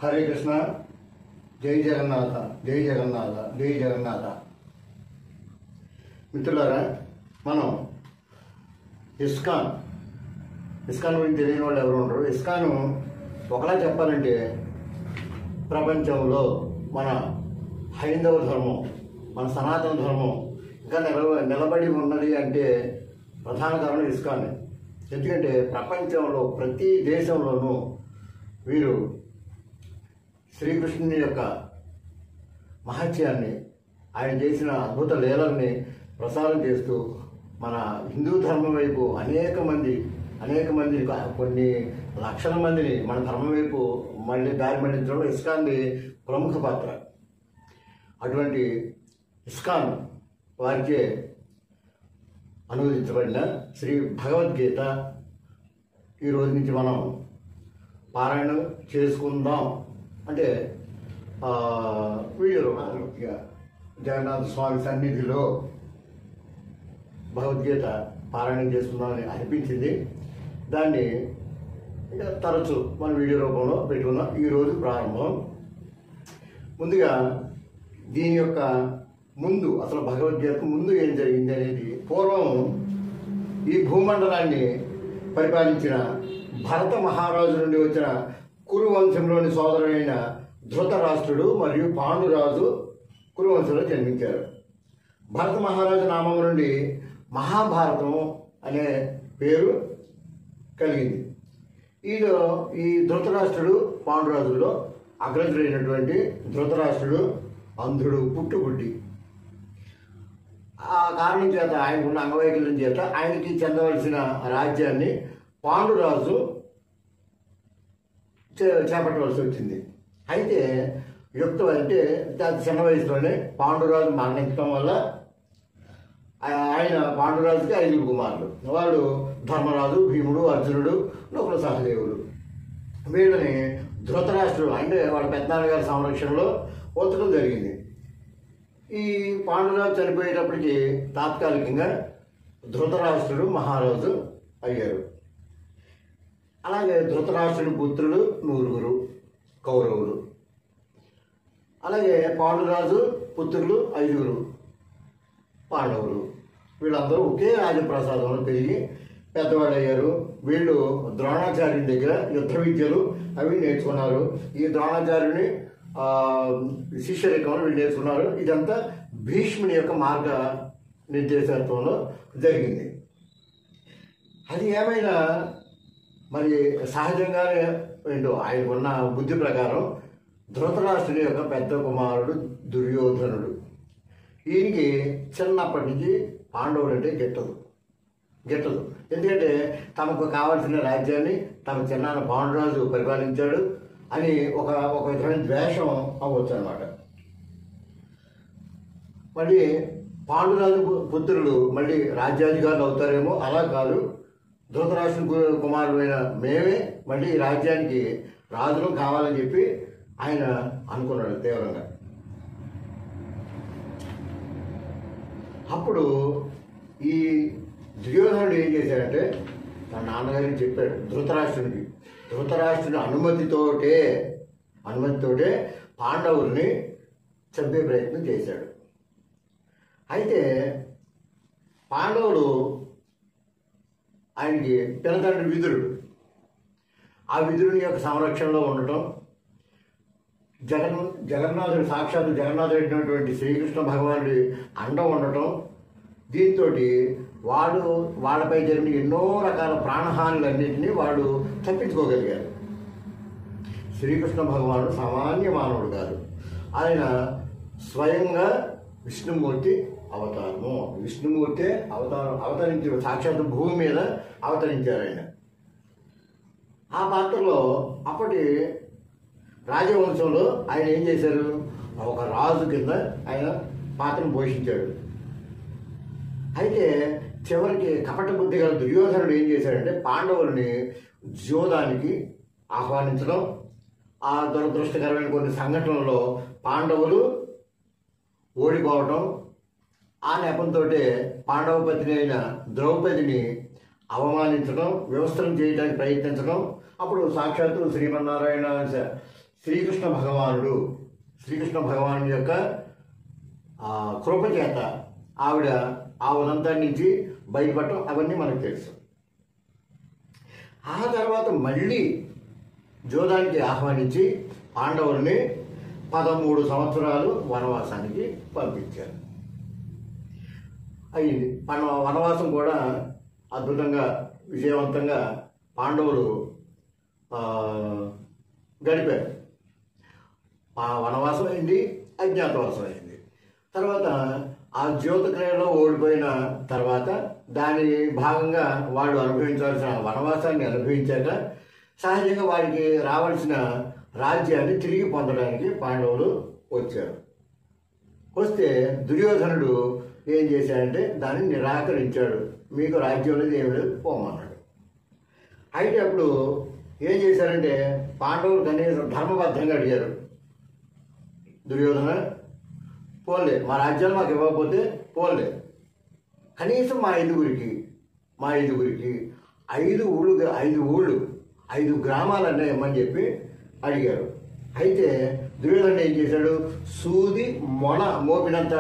హరే కృష్ణ. జై జగన్నాథ, జై జగన్నాథ, జై జగన్నాథ. మిత్రులారా, మనం ఇస్కాన్ గురించి తెలియని వాళ్ళు ఎవరు ఉండరు. ఇస్కాన్ ఒకలా చెప్పాలంటే ప్రపంచంలో మన హైందవ ధర్మం, మన సనాతన ధర్మం ఇంకా నిలబడి ఉన్నది అంటే ప్రధాన కారణం ఇస్కాన్. ఎందుకంటే ప్రపంచంలో ప్రతి దేశంలోనూ వీరు శ్రీకృష్ణుని యొక్క మహత్యాన్ని, ఆయన చేసిన అద్భుత లీలల్ని ప్రసారం చేస్తూ మన హిందూ ధర్మం వైపు అనేక మంది కొన్ని లక్షల మందిని మన ధర్మం వైపు దారి మళ్లించడంలో ఇస్కాన్ది ప్రముఖ పాత్ర. అటువంటి ఇస్కాన్ వారిచే అనువదించబడిన శ్రీ భగవద్గీత ఈ రోజు నుంచి మనం పారాయణ చేసుకుందాం. అంటే వీడియోలో జగన్నాథ స్వామి సన్నిధిలో భగవద్గీత పారాయణం చేసుకుందామని అనిపించింది. దాన్ని ఇంకా తరచు మన వీడియో రూపంలో పెట్టుకుందాం. ఈరోజు ప్రారంభం. ముందుగా దీని యొక్క ముందు, అసలు భగవద్గీతకు ముందు ఏం జరిగింది అనేది, పూర్వం ఈ భూమండలాన్ని పరిపాలించిన భరత మహారాజు నుండి వచ్చిన కురు వంశంలోని సోదరుడైన ధృతరాష్ట్రుడు మరియు పాండురాజు కురువంశంలో జన్మించారు. భరత మహారాజు నామం నుండి మహాభారతం అనే పేరు కలిగింది. ఈ ధృతరాష్ట్రుడు పాండురాజుల్లో అగ్రజుడైనటువంటి ధృతరాష్ట్రుడు అంధుడు, పుట్టుగుడ్డి. ఆ కారణం చేత, ఆయనకున్న అంగవైకల్యం చేత ఆయనకి చెందవలసిన రాజ్యాన్ని పాండురాజు చేపట్టవలసి వచ్చింది. అయితే అంటే చిన్న వయసులోనే పాండురాజు మరణించడం వల్ల ఆయన పాండురాజుకి 5 కుమారులు. వాళ్ళు ధర్మరాజు, భీముడు, అర్జునుడు, నకుల సహదేవులు. వీళ్ళని ధృతరాష్ట్రుడు అంటే వాళ్ళ పెద్దనాన్నగారి సంరక్షణలో ఉంచడం జరిగింది. ఈ పాండురాజు చనిపోయేటప్పటికి తాత్కాలికంగా ధృతరాష్ట్రుడు మహారాజు అయ్యారు. అలాగే ధృతరాష్ట్రుడి పుత్రులు 9 కౌరవులు. అలాగే పాండురాజు పుత్రులు 5 పాండవులు. వీళ్ళందరూ ఒకే రాజప్రసాదంలో పెరిగి పెద్దవాళ్ళు అయ్యారు. వీళ్ళు ద్రోణాచార్యుని దగ్గర యుద్ధ విద్యలు అవి నేర్చుకున్నారు. ఈ ద్రోణాచార్యుని శిష్యరికంలో వీళ్ళు నేర్చుకున్నారు. ఇదంతా భీష్ముని యొక్క మార్గ నిర్దేశత్వంలో జరిగింది. అది ఏమైనా మరి సహజంగానే ఏంటో ఆయనకున్న బుద్ధి ప్రకారం ధృతరాష్ట్రుని యొక్క పెద్ద కుమారుడు దుర్యోధనుడు. ఈయనకి చిన్నప్పటి నుంచి పాండవులు అంటే గిట్టదు. ఎందుకంటే తమకు కావాల్సిన రాజ్యాన్ని తమ చిన్నాన్న పాండురాజు పరిపాలించాడు అని ఒక విధమైన ద్వేషం అవ్వచ్చు అనమాట. మళ్ళీ పాండురాజు పుత్రులు మళ్ళీ రాజ్యాధికారులు అవుతారేమో, అలా కాదు, ధృతరాష్ట్రుని కుమారుడైన మేమే మళ్ళీ ఈ రాజ్యానికి రాజులు కావాలని చెప్పి ఆయన అనుకున్నాడు తీవ్రంగా. అప్పుడు ఈ దుర్యోధనుడు ఏం చేశాడంటే తన నాన్నగారికి చెప్పాడు ధృతరాష్ట్రుని అనుమతితోటే పాండవుల్ని చంపే ప్రయత్నం చేశాడు. అయితే పాండవులు ఆయనకి పినతండ్రి విదురుడు, ఆ విదురుని యొక్క సంరక్షణలో ఉండటం, జగన్నాథుడు సాక్షాత్తు జగన్నాథుడైనటువంటి శ్రీకృష్ణ భగవానుడి అండ ఉండటం, దీంతో వాళ్ళపై జరిగిన ఎన్నో రకాల ప్రాణహానులన్నింటినీ వాళ్ళు తప్పించుకోగలిగారు. శ్రీకృష్ణ భగవానుడు సామాన్య మానవుడు కాదు. ఆయన స్వయంగా విష్ణుమూర్తి అవతారము. విష్ణుమూర్తే అవతరించి సాక్షాత్తు భూమి మీద అవతరించారు ఆయన. ఆ పాత్రలో అప్పటి రాజవంశంలో ఆయన ఏం చేశారు, ఒక రాజు కింద ఆయన పాత్రను పోషించాడు. అయితే చివరికి కపట బుద్ధి గల దుర్యోధనుడు ఏం చేశాడంటే పాండవుల్ని జోదానికి ఆహ్వానించడం, ఆ దురదృష్టకరమైన కొన్ని సంఘటనలలో పాండవులు ఓడిపోవడం, ఆ నెపంతో పాండవ పత్ని అయిన ద్రౌపదిని అవమానించడం, వ్యవస్థను చేయడానికి ప్రయత్నించడం. అప్పుడు సాక్షాత్తు శ్రీమన్నారాయణ శ్రీకృష్ణ భగవానుడి యొక్క కృప చేత ఆవిడ ఆ ఉదంతం నుంచి బయటపడటం అవన్నీ మనకు తెలుసు. ఆ తర్వాత మళ్ళీ జోదానికి ఆహ్వానించి పాండవుల్ని 13 సంవత్సరాలు వనవాసానికి పంపించారు. అయింది. వనవాసం కూడా అద్భుతంగా విజయవంతంగా పాండవులు గడిపారు. ఆ వనవాసం అయింది, అజ్ఞాతవాసం అయింది. తర్వాత ఆ జ్యోతిక్రియలో ఓడిపోయిన తర్వాత దాని భాగంగా వాళ్ళు అనుభవించాల్సిన వనవాసాన్ని అనుభవించాక సహజంగా వారికి రావాల్సిన రాజ్యాన్ని తిరిగి పొందడానికి పాండవులు వచ్చారు. వస్తే దుర్యోధనుడు ఏం చేశాడంటే దాన్ని నిరాకరించాడు. మీకు రాజ్యం అనేది ఏమి లేదు, పోమన్నాడు. అయితే అప్పుడు ఏం చేశారంటే పాండవులు కనీసం ధర్మబద్ధంగా అడిగారు, దుర్యోధన పోలే, మా రాజ్యాలు మాకు ఇవ్వకపోతే పోలే, కనీసం మా ఐదుగురికి 5 గ్రామాలన్నా ఇవ్వమని చెప్పి అడిగారు. అయితే దుర్యోధనుడు ఏం చేశాడు, సూది మొన మోపినంత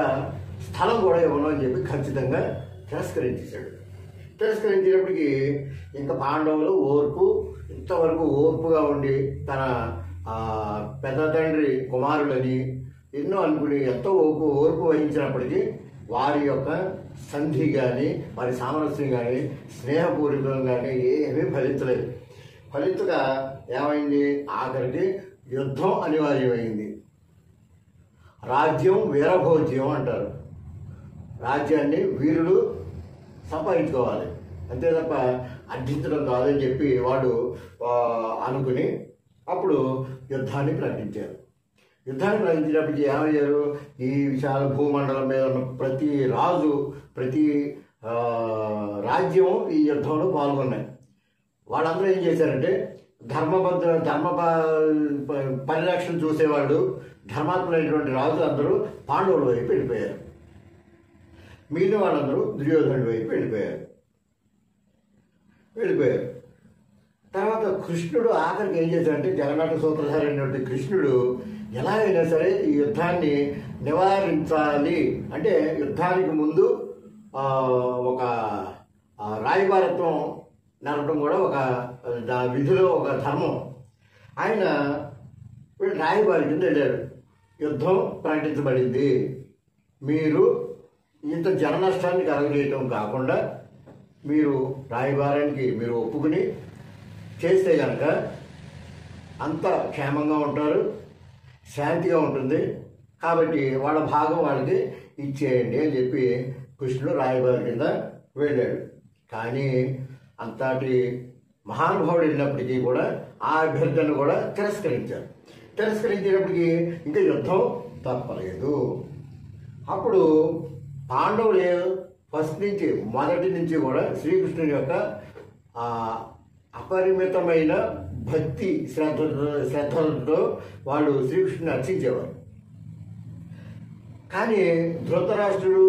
స్థలం కూడా ఇవ్వను అని చెప్పి ఖచ్చితంగా తిరస్కరించేశాడు. తిరస్కరించేటప్పటికి ఇంకా పాండవులు ఇంతవరకు ఓర్పుగా ఉండి తన పెద్ద తండ్రి కుమారులని ఎన్నో అనుకుని ఎంతో ఓర్పు వహించినప్పటికీ వారి యొక్క సంధి కానీ వారి సామరస్యం కానీ స్నేహపూర్వకం కానీ ఏమీ ఫలించలేదు. ఫలించక ఏమైంది, ఆఖరికి యుద్ధం అనివార్యమైంది. రాజ్యం వీరభోజ్యం అంటారు. రాజ్యాన్ని వీరులు సంపాదించుకోవాలి, అంతే తప్ప అర్థించడం కాదని చెప్పి వాడు అనుకుని అప్పుడు యుద్ధాన్ని ప్రకటించారు. యుద్ధాన్ని ప్రకటించినప్పటికీ ఏమయ్యారు, ఈ విశాల భూమండలం మీద ఉన్న ప్రతి రాజు ప్రతి రాజ్యం ఈ యుద్ధంలో పాల్గొన్నాయి. వాళ్ళందరూ ఏం చేశారంటే ధర్మ పరిరక్షణ చూసేవాళ్ళు ధర్మాత్ములైనటువంటి రాజులు అందరూ పాండవుల వైపు వెళ్ళిపోయారు. మిగిలిన వాళ్ళందరూ దుర్యోధనుడి వైపు వెళ్ళిపోయారు. తర్వాత కృష్ణుడు ఆఖరికి ఏం చేశాడంటే జగన్నాథ సూత్రధారి అయినటువంటి కృష్ణుడు ఎలాగైనా సరే ఈ యుద్ధాన్ని నివారించాలి అంటే యుద్ధానికి ముందు ఒక రాయబారత్వం నడపడం కూడా ఒక విధిలో ఒక ధర్మం. ఆయన రాయబారి కింద వెళ్ళాడు. యుద్ధం ప్రకటించబడింది, మీరు ఇంత జన నష్టాన్ని కలగజేయటం కాకుండా మీరు రాయబారానికి మీరు ఒప్పుకుని చేస్తే కనుక అంత క్షేమంగా ఉంటారు, శాంతిగా ఉంటుంది, కాబట్టి వాళ్ళ భాగం వాళ్ళకి ఇచ్చేయండి అని చెప్పి కృష్ణుడు రాయబారి కింద వెళ్ళాడు. కానీ అంతటి మహానుభావుడు వెళ్ళినప్పటికీ కూడా ఆ అభ్యర్థనను కూడా తిరస్కరించేటప్పటికీ ఇంకా యుద్ధం తప్పలేదు. అప్పుడు పాండవులు మొదటి నుంచి కూడా శ్రీకృష్ణుని యొక్క అపరిమితమైన భక్తి శ్రద్ధలతో వాళ్ళు శ్రీకృష్ణుని అర్చించేవారు. కానీ ధృతరాష్ట్రుడు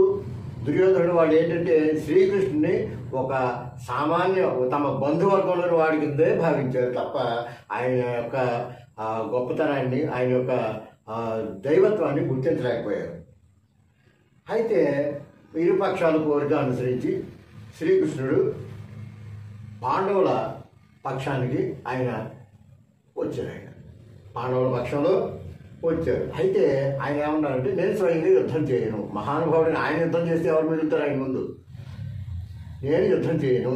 దుర్యోధనుడు వాళ్ళు ఏంటంటే శ్రీకృష్ణుని ఒక సామాన్య తమ బంధువర్గంలోని వాడి కిందే భావించారు తప్ప ఆయన యొక్క గొప్పతనాన్ని ఆయన యొక్క దైవత్వాన్ని గుర్తించలేకపోయారు. అయితే ఇరుపక్షాల కోరిక అనుసరించి శ్రీకృష్ణుడు పాండవుల పక్షానికి ఆయన వచ్చారు. పాండవుల పక్షంలో వచ్చారు. అయితే ఆయన ఏమన్నారంటే నేను స్వయంగా యుద్ధం చేయను, మహానుభావుడిని ఆయన యుద్ధం చేస్తే ఎవరు మిగులుతారు ఆయన ముందు, నేను యుద్ధం చేయను,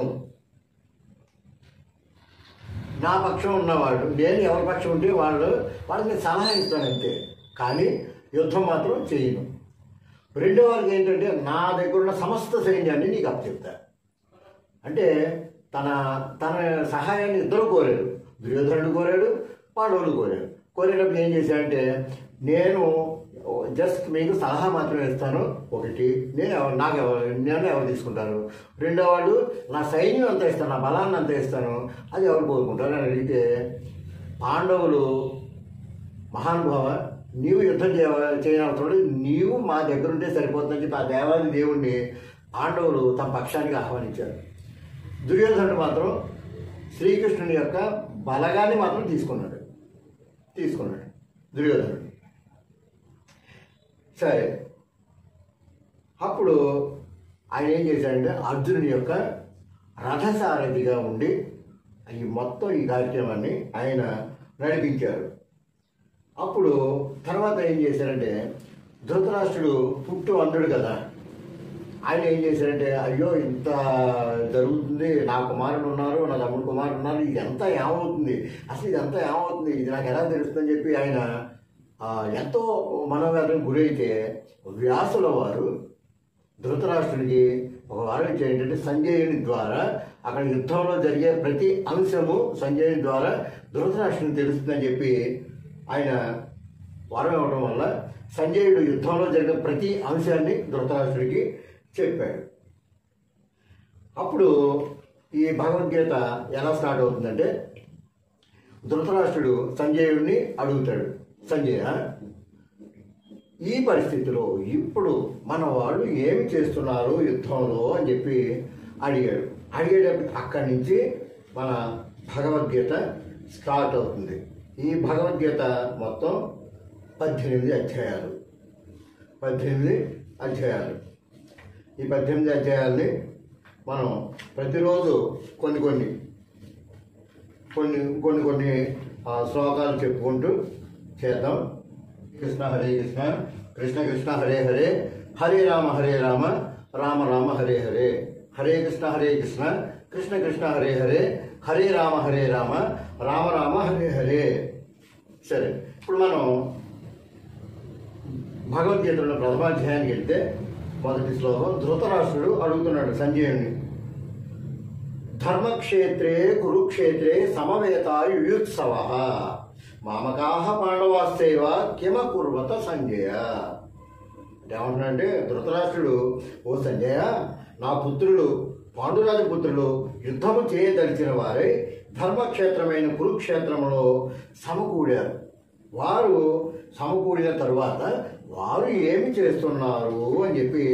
నా పక్షం ఉన్నవాడు నేను ఎవరి పక్షం ఉంటే వాళ్ళకి సలహా ఇస్తాను అంతే, కానీ యుద్ధం మాత్రం చేయను. రెండో వారికి ఏంటంటే నా దగ్గర ఉన్న సమస్త సైన్యాన్ని నీకు అప్పచెప్తా అంటే తన సహాయాన్ని ఇద్దరు కోరారు, దుర్యోధనుడు కోరాడు, పాండవులు కోరారు. కోరేటప్పుడు ఏం చేశాడంటే నేను జస్ట్ మీకు సలహా మాత్రమే ఇస్తాను, ఒకటి నేను ఎవరు తీసుకుంటాను, రెండో వాళ్ళు నా సైన్యం అంతా ఇస్తాను, నా బలాన్ని అంతా ఇస్తాను, అది ఎవరు కోరుకుంటారు అని అడిగితే పాండవులు మహానుభావ నీవు యుద్ధం చేయనవసరం, నీవు మా దగ్గర ఉంటే సరిపోతుందని చెప్పి ఆ దేవాది దేవుణ్ణి పాండవులు తమ పక్షానికి ఆహ్వానించారు. దుర్యోధనుడు మాత్రం శ్రీకృష్ణుని యొక్క బలగాన్ని మాత్రం తీసుకున్నాడు. తీసుకున్నాడు దుర్యోధనుడు. సరే, అప్పుడు ఆయన ఏం చేశాడంటే అర్జునుడి యొక్క రథసారథిగా ఉండి మొత్తం ఈ కార్యక్రమాన్ని ఆయన నడిపించారు. అప్పుడు తర్వాత ఏం చేశారంటే ధృతరాష్ట్రుడు పుట్టు అందుడు కదా, ఆయన ఏం చేశారంటే అయ్యో ఇంత జరుగుతుంది, నా కుమారుడు ఉన్నారు, నా తమ్ముడు కుమారుడు ఉన్నారు, ఇదంతా ఏమవుతుంది, అసలు ఇదంతా ఏమవుతుంది, ఇది నాకు ఎలా తెలుస్తుందని చెప్పి ఆయన ఎంతో మనోవేదనకు గురైతే వ్యాసుల వారు ధృతరాష్ట్రుడికి ఒక వారం ఇచ్చారు. ఏంటంటే సంజయుని ద్వారా అక్కడ యుద్ధంలో జరిగే ప్రతి అంశము సంజయుని ద్వారా ధృతరాష్ట్రుడికి తెలుస్తుందని చెప్పి ఆయన వరం ఇవ్వడం వల్ల సంజయుడు యుద్ధంలో జరిగిన ప్రతి అంశాన్ని ధృతరాష్ట్రుడికి చెప్పాడు. అప్పుడు ఈ భగవద్గీత ఎలా స్టార్ట్ అవుతుందంటే ధృతరాష్ట్రుడు సంజయుడిని అడుగుతాడు, సంజయ, ఈ పరిస్థితిలో ఇప్పుడు మన వాళ్ళు ఏమి చేస్తున్నారు యుద్ధంలో అని చెప్పి అడిగేటప్పుడు అక్కడి నుంచి మన భగవద్గీత స్టార్ట్ అవుతుంది. ఈ భగవద్గీత మొత్తం 18 అధ్యాయాలు. ఈ 18 అధ్యాయాల్ని మనం ప్రతిరోజు కొన్ని శ్లోకాలు చెప్పుకుంటూ చేద్దాం. కృష్ణ హరే కృష్ణ, కృష్ణ కృష్ణ హరే హరే, హరే రామ రామ రామ హరే హరే, హరే కృష్ణ కృష్ణ కృష్ణ హరే హరే, హరే రామ రామ రామ హరే హరే. సరే, ఇప్పుడు మనం భగవద్గీతలో ప్రథమాధ్యాయానికి వెళ్తే మొదటి శ్లోకం ధృతరాష్ట్రుడు అడుగుతున్నాడు సంజయుని, ధర్మక్షేత్రే కురుక్షేత్రే సమవేతాయుత్సవ మామకాహ పాండవాస్తైవ కిమకుర్వత సంజయ. అంటే ఏమంటున్నాడంటే ధృతరాష్ట్రుడు, ఓ సంజయ, నా పుత్రులు పాండురాజు పుత్రులు యుద్ధము చేయదలిచిన వారై ధర్మక్షేత్రమైన కురుక్షేత్రంలో సమకూడారు. వారు సమకూడిన తరువాత వారు ఏమి చేస్తున్నారు అని చెప్పి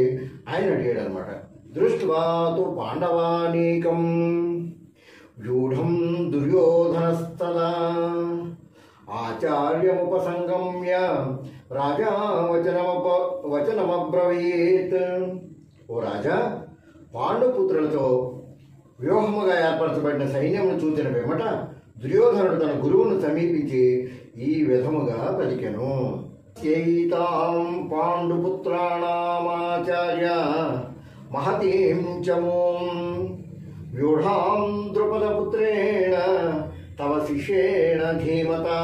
ఆయన అడిగాడు అనమాట. దృష్ట్వాతు పాండవానీకం వ్యూఢం దుర్యోధనస్థల ఆచార్యముపసంగమ్య రాజా వచనమబ్రవీత్. ఓ రాజా, పాండుపుత్రులతో వ్యూహముగా ఏర్పరచబడిన సైన్యమును చూసిన పిమ్మట దుర్యోధనుడు తన గురువును సమీపించి ఈ విధముగా పలికెను. చైతాం పాండుపుత్రాణామాచార్య మహతీం చమూం వ్యూఢాం ద్రుపదపుత్రేణ తవ శిష్యేణ ధీమతా.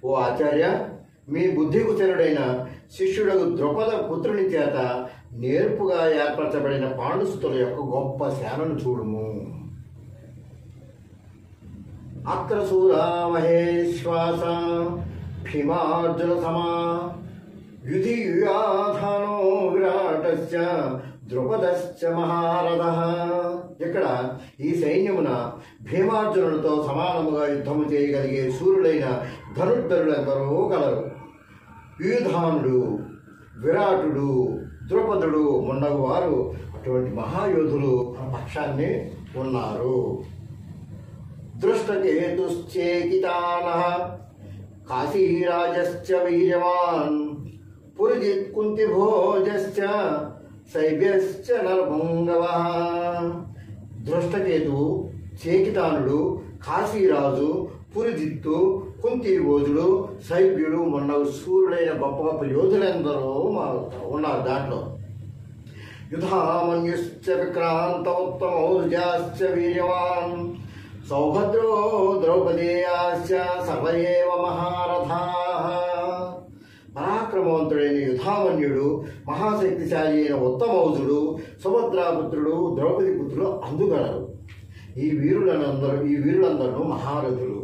ఓ ఆచార్య, మీ బుద్ధికుచరుడైన శిష్యుడకు ద్రుపద పుత్రుని చేత నేర్పుగా ఏర్పరచబడిన పాండుసుతుల యొక్క గొప్ప సేనను చూడుము. అక్రసూరా మహేశ్వాస భీమార్జున సమా యుధియాధానో విరాటస్య ద్రుపదశ్చ మహారథః. ఇక్కడ ఈ సైన్యమున భీమార్జునులతో సమానముగా యుద్ధము చేయగలిగే సూర్యులైన ధనుర్ధరులందరూ కలరు. యుధానుడు, విరాటుడు, ద్రుపదుడు మొండగు వారు అటువంటి మహాయోధులు పక్షాన్ని ఉన్నారు. దృష్టకేతుశ్చేకితానః కాశీరాజశ్చ వీర్యవాన్ పురుజిత్ కుంతిభోజశ్చ శైబ్యశ్చ నరపుంగవః. దృష్టకేతు, చేకితానుడు, కాశీరాజు, పురుజిత్తు, కుంతిభోజుడు, శైబ్యుడు మొన్నగు సూర్యుడైన గొప్ప గొప్ప యోధులందరూ ఉన్నారు దాంట్లో. యుధామన్యుశ్చ విక్రాంత ఉత్తమౌజాశ్చ వీర్యవాన్ సౌభద్రో ద్రౌపదేయాశ్చ సర్వయేవ మహారథాః. పరాక్రమవంతుడైన యుధామన్యుడు, మహాశక్తిశాలి అయిన ఉత్తమౌజుడు, సుభద్రాపుత్రుడు, ద్రౌపది పుత్రులు అందుగలరు. ఈ వీరులందరూ మహారథులు.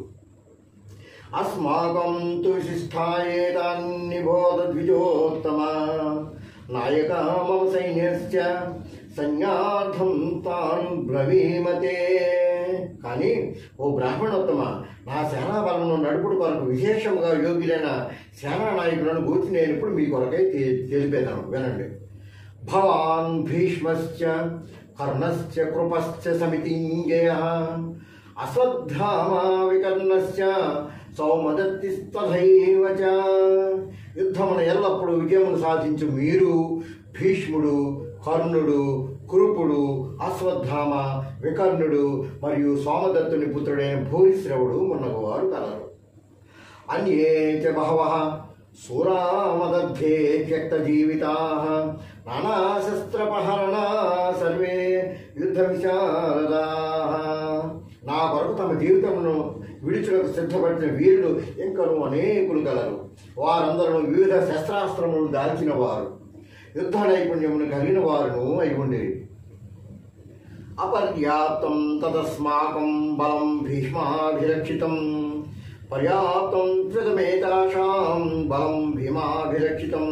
అస్మాకం తు విశిష్టాయేతాన్నిబోధ ద్విజోత్తమ నాయక మమ సైన్యశ్చ సైన్యార్థం తాన్ బ్రవీమతే. కానీ ఓ బ్రాహ్మణోత్తమ, నా సేనాబలను నడుపుడు కొరకు విశేషముగా యోగ్యులైన సేనా నాయకులను గూర్చి నేను ఇప్పుడు మీ కొరకై తెలిపేదాను, వినండి. భవాన్ భీష్మశ్చ కర్ణశ్చ కృపశ్చ సమితింజయ అశ్వత్థామా వికర్ణశ్చ సౌమదత్తిస్తథైవ చ. యుద్ధమున ఎల్లప్పుడూ విజయమును సాధించు మీరు, భీష్ముడు, కర్ణుడు, కురుపుడు, అశ్వత్థామ, వికర్ణుడు మరియు సోమదత్తుని పుత్రుడైన భూరిశ్రవుడు మున్నగవారు కలరు. అన్యే చ బహవః సూరామదర్థే త్యక్తజీవితాః నానాశస్త్రపహరణా సర్వే యుద్ధ విశారదాః. నా కొరకు తమ జీవితమును విడుచులకు సిద్ధపడిన వీరులు ఇంకనూ అనేకులు కలరు. వారందరూ వివిధ శస్త్రాస్త్రములు దాల్చిన వారు, యుద్ధ నైపుణ్యమును కలిగిన వారును అయి ఉండేది. అపర్యాప్తం తదస్మాకం బలం భీష్మాభిరక్షితం, పర్యాప్తం త్రితమేతాషాం బలం భీమాభిరక్షితం.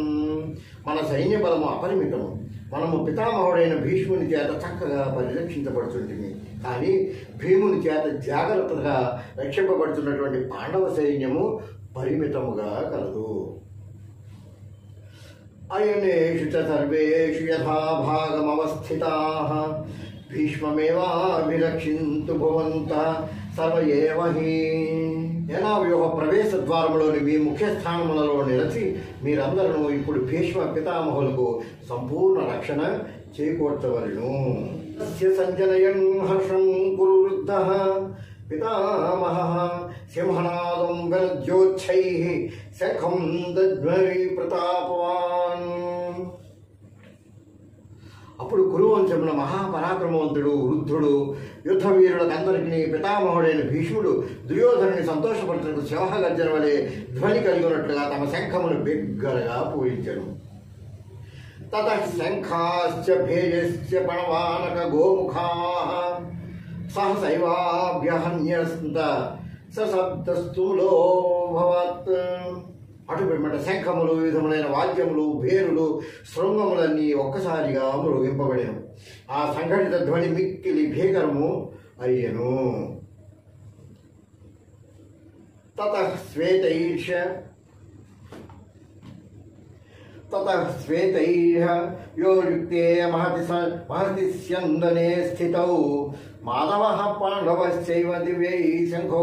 మన సైన్య బలము అపరిమితము. మనము పితామహుడైన భీష్ముని చేత చక్కగా పరిరక్షించబడుతుంటుంది. కానీ భీముని చేత జాగ్రత్తగా రక్షింపబడుతున్నటువంటి పాండవ సైన్యము పరిమితముగా కలదు. అయనేషు చ సర్వేషు యథాభాగమవస్థితాః భీష్మమేవాభిరక్షింతు భవంతః సర్వ ఏవ హి. యనావ్యూహ ప్రవేశ ద్వారములోని మీ ముఖ్య స్థానములలో నిలిచి మీరందరూ ఇప్పుడు భీష్మ పితామహులకు సంపూర్ణ రక్షణ చేకూర్చవలెను. సంజనయన్ హర్షం కురు వృద్ధః పితామహః సింహనాదం గలజ్యోచ్ఛైః శంఖం దధ్వరి ప్రతాపవాన్. అప్పుడు కురువంశమున మహాపరాక్రమవంతుడు వృద్ధుడు యుద్ధ వీరులకందరికీ పితామహుడైన భీష్ముడు దుర్యోధనుని సంతోషపరచుటకు సింహగర్జన వలె ధ్వని కలిగి ఉన్నట్లుగా తమ శంఖమును బిగ్గరగా పూరించెను. తతః శంఖాశ్చ భేజశ్చ పణవానక గోముఖాః సహసైవాభ్యహన్యస్త సశబ్దస్థూలోభవత్. అటు పిమ్మట శంఖములు, విధములైన వాద్యములు, భేరులు, శృంగములన్నీ ఒక్కసారిగా మ్రోగింపబడెను. ఆ సంఘటిత ధ్వని మిక్కిలి భీకరము అయ్యెను. తతః శ్వేతైః యోయుక్తే మహతి స్యందనే స్థితౌ మాధవః పాండవశ్చైవ దివ్యై శంఖో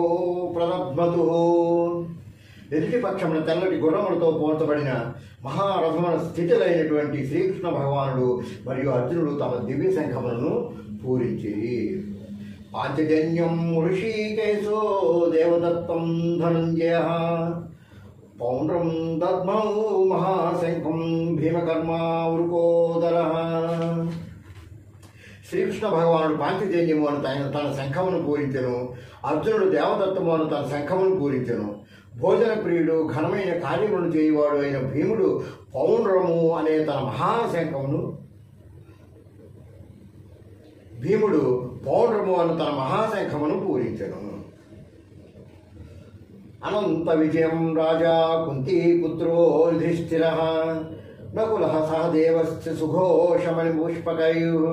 ప్రదధ్మతుః. ఎదుటి పక్షమున తెల్లటి గుర్రములతో పోల్చబడిన మహారథమున స్థితులైనటువంటి శ్రీకృష్ణ భగవానుడు మరియు అర్జునుడు తమ దివ్య శంఖములను పూరించిరి. పాంచజన్యం ఋషికేశో దేవదత్తం ధనంజయః పౌండ్రం దద్మౌ మహాశంఖం భీమకర్మా వృకోదరః. శ్రీకృష్ణ భగవానుడు పాంచజన్యము అని తన శంఖమును పూరించెను. అర్జునుడు దేవదత్తము అని తన శంఖమును పూరించెను. భోజన ప్రియుడు, ఘనమైన కార్యములను చేయువాడు అయిన భీముడు పౌండ్రము అనే తన మహాశంఖమును పూరించెను. అనంత విజయం రాజా కుంతీపుత్రో యుధిష్ఠిరః నకులః సహదేవశ్చ సుఘోషమణి పుష్పకైః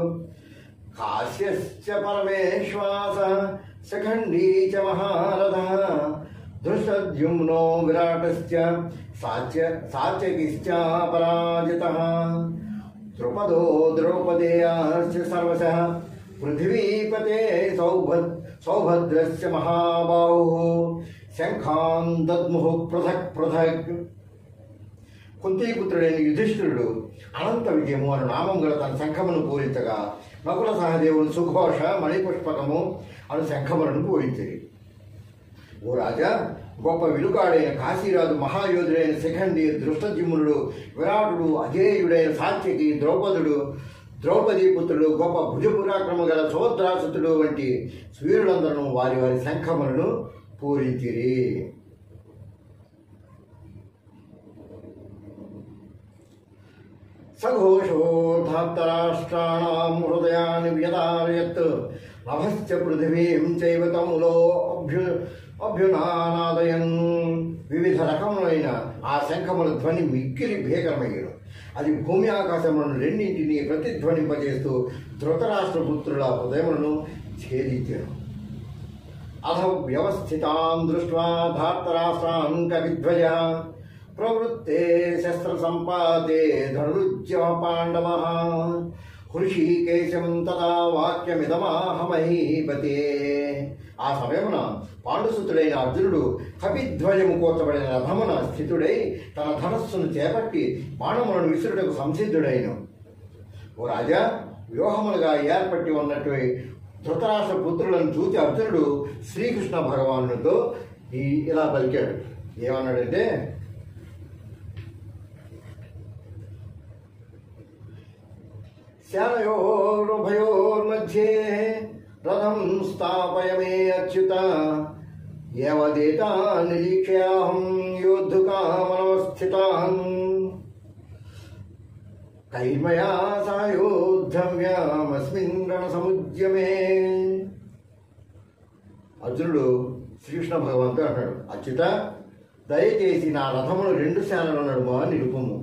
కాశ్యశ్చ పరమేశ్వాసః శిఖండీ చ మహారథః ధృష్టద్యుమ్నో విరాటశ్చ సాత్యకిశ్చ పరాజితః ద్రుపదో ద్రౌపదేయాశ్చ సర్వశః పృథివీపతే సౌభద్రశ్చ మహాబాహుః శంఖాన్ దద్ముః పృథక్ పృథక్. కుంతీపుత్రుడైన యుధిష్ఠిరుడు అనంత విజయము అను నామం గల తన శంఖమును పూరించగా నకుల సహదేవుడు సుఘోష మణిపుష్పకము అను శంఖములను పూరించిరి. ఓ రాజా, గొప్ప విలుకాడైన కాశీరాజు, మహాయోధుడైన శిఖండి, దృష్టజిమ్నుడు, విరాటుడు, అజేయుడైన సాత్యకి, ద్రౌపదీ పుత్రుడు, గొప్ప భుజపురాక్రమ గల సోద్రాసుతుడు వంటి వీరులందరూ వారి వారి శంఖములను పూరించిరి. సఘోషో ధార్తరాష్ట్రాణాం హృదయాన్ని వ్యదారయత్ నభశ్చ పృథివీం చైవ తములో అభ్యునానాదయన్. వివిధ రకములైన ఆ శంఖముల ధ్వని మిక్కిలి భీకరమయ్యను. అది భూమి ఆకాశములను రెండింటినీ ప్రతిధ్వనింపజేస్తూ ధృతరాష్ట్రపుత్రుల హృదయములను ఛేదించెను. అథ వ్యవస్థితాం దృష్ట్వా ధార్తరాష్ట్రాన్ కవిధ్వజః ప్రవృత్తే శస్త్ర సంపాతే ధనురుజ్య పాండవః హృషీకేశం తదా వాక్యమిదమాహమహీపతే. ఆ సమయమున పాండుసుతుడైన అర్జునుడు కపిధ్వజము కోర్చబడిన రథమున స్థితుడై తన ధనస్సును చేపట్టి బాణములను విసురుటకు సంసిద్ధుడైన. ఓ రాజా, వ్యూహములుగా ఏర్పట్టి ఉన్నట్టు ధృతరాష్ట్ర పుత్రులను చూసి అర్జునుడు శ్రీకృష్ణ భగవానుడితో ఇలా పలికాడు. ఏమన్నాడంటే, సేనయోరుభయోర్మధ్యే రథం స్థాపయమే అచ్యుత ఏవదేతా నిరీక్ష్యాహం యోద్ధుకామనవస్థితాన్ కైర్మయా సాయోద్ధవ్యామస్మిన్ రణసముద్యమే. అర్జునుడు శ్రీకృష్ణ భగవంతుడు అన్నాడు, అచ్యుత, దయచేసి నా రథమును 2 సేనల నడుమ నిలుపుము.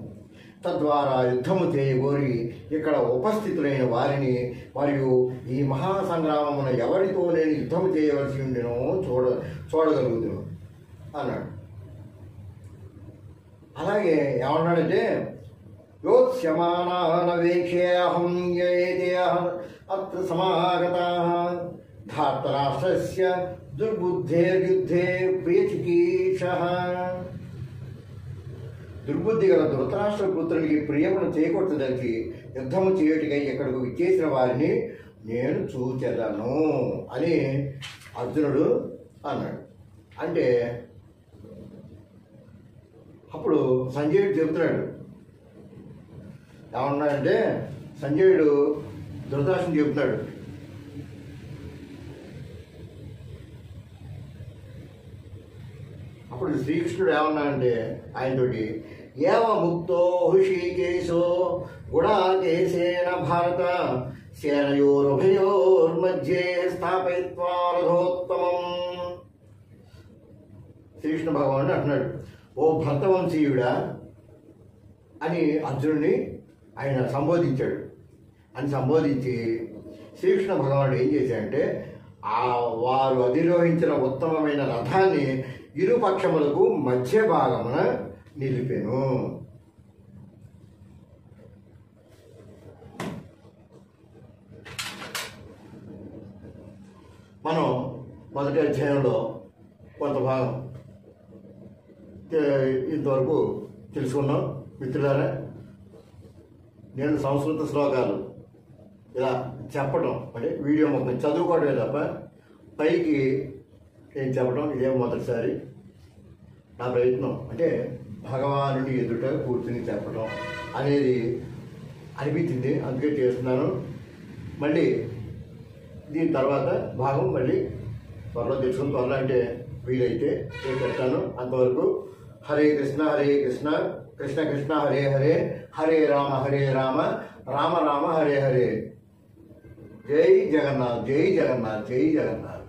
తద్వారా యుద్ధము చేయగోరి ఇక్కడ ఉపస్థితులైన వారిని మరియు ఈ మహాసంగ్రామమున ఎవరితో నేను యుద్ధము చేయవలసి ఉండినో చూడగలుగుతాను అన్నాడు. అలాగే ఏమన్నాడంటే, యోత్స్యమానానవేక్ష్యేహం అత్ర సమాగతాః ధార్తరాష్ట్రస్య దుర్బుద్ధేర్యుద్ధే ప్రియచికీషః. దుర్బుద్ధి గల ధృతరాష్ట్ర పుత్రునికి ప్రియమును చేకూర్చదలిచి యుద్ధము చేయుటికై ఇక్కడకు విచ్చేసిన వారిని నేను చూచెదను అని అర్జునుడు అన్నాడు. అంటే అప్పుడు సంజయుడు చెబుతున్నాడు. ఏమన్నాడంటే, సంజయుడు ధృతరాష్ట్రుడు చెబుతున్నాడు, అప్పుడు శ్రీకృష్ణుడు ఏమన్నాడంటే ఆయనతోటి, ఏవ ముక్తో హృషీకేశో గుడాకేశేన భారత సేనయోరుభయోర్మధ్యే స్థాపయిత్వా రథోత్తమం. శ్రీకృష్ణ భగవానుడు అంటున్నాడు, ఓ భర్తవంశీయుడా అని అర్జునుడిని ఆయన సంబోధించాడు. అని సంబోధించి శ్రీకృష్ణ భగవానుడు ఏం చేశాడంటే, వారు అధిరోహించిన ఉత్తమమైన రథాన్ని ఇరుపక్షములకు మధ్య భాగమున నిలిపెను. మనం మొదటి అధ్యాయంలో కొంత భాగం ఇంతవరకు తెలుసుకున్నాం. మిత్రులారా, నేను సంస్కృత శ్లోకాలు ఇలా చెప్పడం అంటే వీడియో మొత్తం చదువుకోవడమే తప్ప పైకి నేను చెప్పడం ఇదే మొదటిసారి. నా ప్రయత్నం అంటే భగవానుడి ఎదుట కూర్చుని చెప్పడం అనేది అనిపించింది, అందుకే చేస్తున్నాను. మళ్ళీ దీని తర్వాత భాగం మళ్ళీ త్వరలో తెలుసుకుని త్వరలో అంటే వీలైతే నేను పెడతాను. అంతవరకు హరే కృష్ణ కృష్ణ కృష్ణ హరే హరే, హరే రామ రామ రామ హరే హరే. జై జగన్నాథ్, జై జగన్నాథ్, జై జగన్నాథ్.